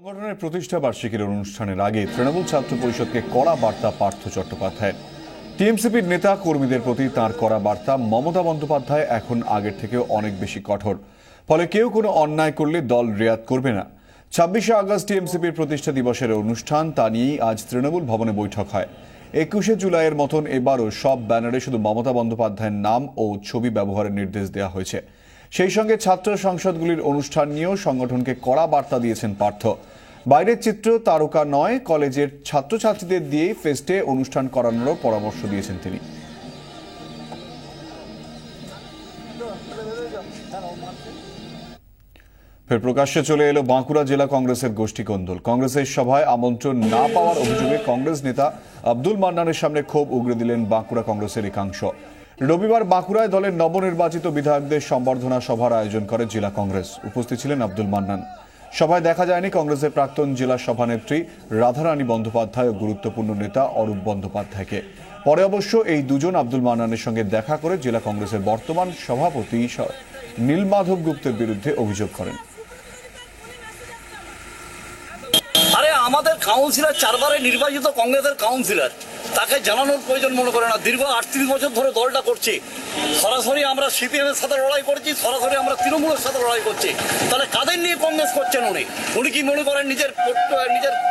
সংগঠনের প্রতিষ্ঠা বার্ষিকীর অনুষ্ঠানের আগে তৃণমূল ছাত্র পরিষদকে কড়া বার্তা পার্থ চট্টোপাধ্যায়ের। টিএমসিপির নেতা কর্মীদের প্রতি তাঁর কড়া বার্তা, মমতা বন্দ্যোপাধ্যায় এখন আগের থেকেও অনেক বেশি কঠোর, ফলে কেউ কোনো অন্যায় করলে দল রেয়াত করবে না। 26শে আগস্ট টিএমসিপির প্রতিষ্ঠা দিবসের অনুষ্ঠান, তা নিয়েই আজ তৃণমূল ভবনে বৈঠক হয়। 21শে জুলাইয়ের মতন এবারও সব ব্যানারে শুধু মমতা বন্দ্যোপাধ্যায়ের নাম ও ছবি ব্যবহারের নির্দেশ দেওয়া হয়েছে। সেই সঙ্গে ছাত্র সংসদগুলির অনুষ্ঠান নিয়েও সংগঠনকে কড়া বার্তা দিয়েছেন পার্থ। বাইরের চিত্র তারকা নয়, কলেজের ছাত্রছাত্রীদের দিয়ে ফেস্টে অনুষ্ঠান করানোরও পরামর্শ দিয়েছেন তিনি। ফের প্রকাশ্যে চলে এলো বাঁকুড়া জেলা কংগ্রেসের গোষ্ঠী কোন্দল। কংগ্রেসের সভায় আমন্ত্রণ না পাওয়ার অভিযোগে কংগ্রেস নেতা আব্দুল মান্নানের সামনে ক্ষোভ উগরে দিলেন বাঁকুড়া কংগ্রেসের একাংশ। রবিবার বাঁকুড়ায় দলের নবনির্বাচিত বিধায়কদের সম্বর্ধনা সভার আয়োজন করে জেলা কংগ্রেস। উপস্থিত ছিলেন আব্দুল মান্নান। সভায় দেখা যায়নি কংগ্রেসের প্রাক্তন জেলা সভানেত্রী রাধারানী বন্দ্যোপাধ্যায় ও গুরুত্বপূর্ণ নেতা অরূপ বন্দ্যোপাধ্যায়কে। পরে অবশ্য এই দুজন আব্দুল মান্নানের সঙ্গে দেখা করে জেলা কংগ্রেসের বর্তমান সভাপতি নীলমাধব গুপ্তের বিরুদ্ধে অভিযোগ করেন। আরে আমাদের কাউন্সিলর 4 বারে নির্বাচিত কংগ্রেসের কাউন্সিলর, তাকে জানানোর প্রয়োজন মনে করে না। দীর্ঘ 38 বছর ধরে দলটা করছি, সরাসরি আমরা সিপিএম এর সাথে লড়াই করেছি, সরাসরি আমরা তৃণমূলের সাথে লড়াই করছি। তাহলে কাদের নিয়ে কংগ্রেস করছেন উনি? উনি কি মনে করেন নিজের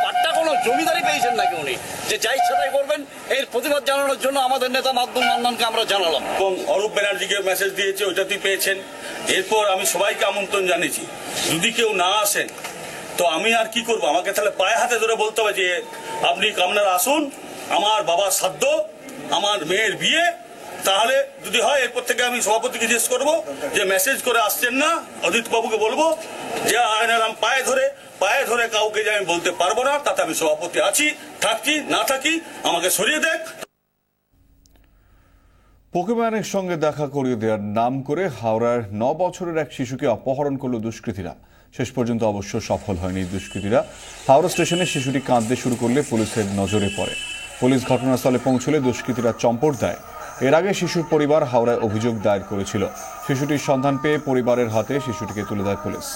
পাট্টা কোনো জমিদারি পেয়েছেন নাকি উনি, যে যাই সেটাই করবেন? এর প্রতিবাদ জানানোর জন্য আমাদের নেতা আব্দুল মান্নানকে আমরা জানালাম এবং অরূপ ব্যানার্জিকে মেসেজ দিয়েছে, ওইটাতেই পেয়েছেন। এরপর আমি সবাইকে আমন্ত্রণ জানিয়েছি, যদি কেউ না আসেন তো আমি আর কি করবো? আমাকে তাহলে পায়ে হাতে ধরে বলতে হবে যে আপনি আপনারা আসুন, আমার বাবার শ্রাদ্ধ, আমার মেয়ের বিয়ে। তাহলে যদি হয় এরপর থেকে আমি সভাপতিকে জিজ্ঞেস করবো যে মেসেজ করে আসছেন না, অজিত বাবুকে বলবো যে আয়নারাম পায়ে ধরে কাউকে যে আমি বলতে পারবো না, তাতে আমি সভাপতি আছি, থাকছি না থাকি, আমাকে সরিয়ে দেখ। পোকেম্যানের সঙ্গে দেখা করিয়ে দেওয়ার নাম করে হাওড়ার 9 বছরের এক শিশুকে অপহরণ করল দুষ্কৃতীরা। শেষ পর্যন্ত অবশ্য সফল হয়নি দুষ্কৃতীরা। হাওড়া স্টেশনে শিশুটি কাঁদতে শুরু করলে পুলিশের নজরে পড়ে। পুলিশ ঘটনাস্থলে পৌঁছলে দুষ্কৃতীরা চম্পট দেয়। এর আগে শিশুর পরিবার হাওড়ায় অভিযোগ দায়ের করেছিল। শিশুটির সন্ধান পেয়ে পরিবারের হাতে শিশুটিকে তুলে দেয় পুলিশ।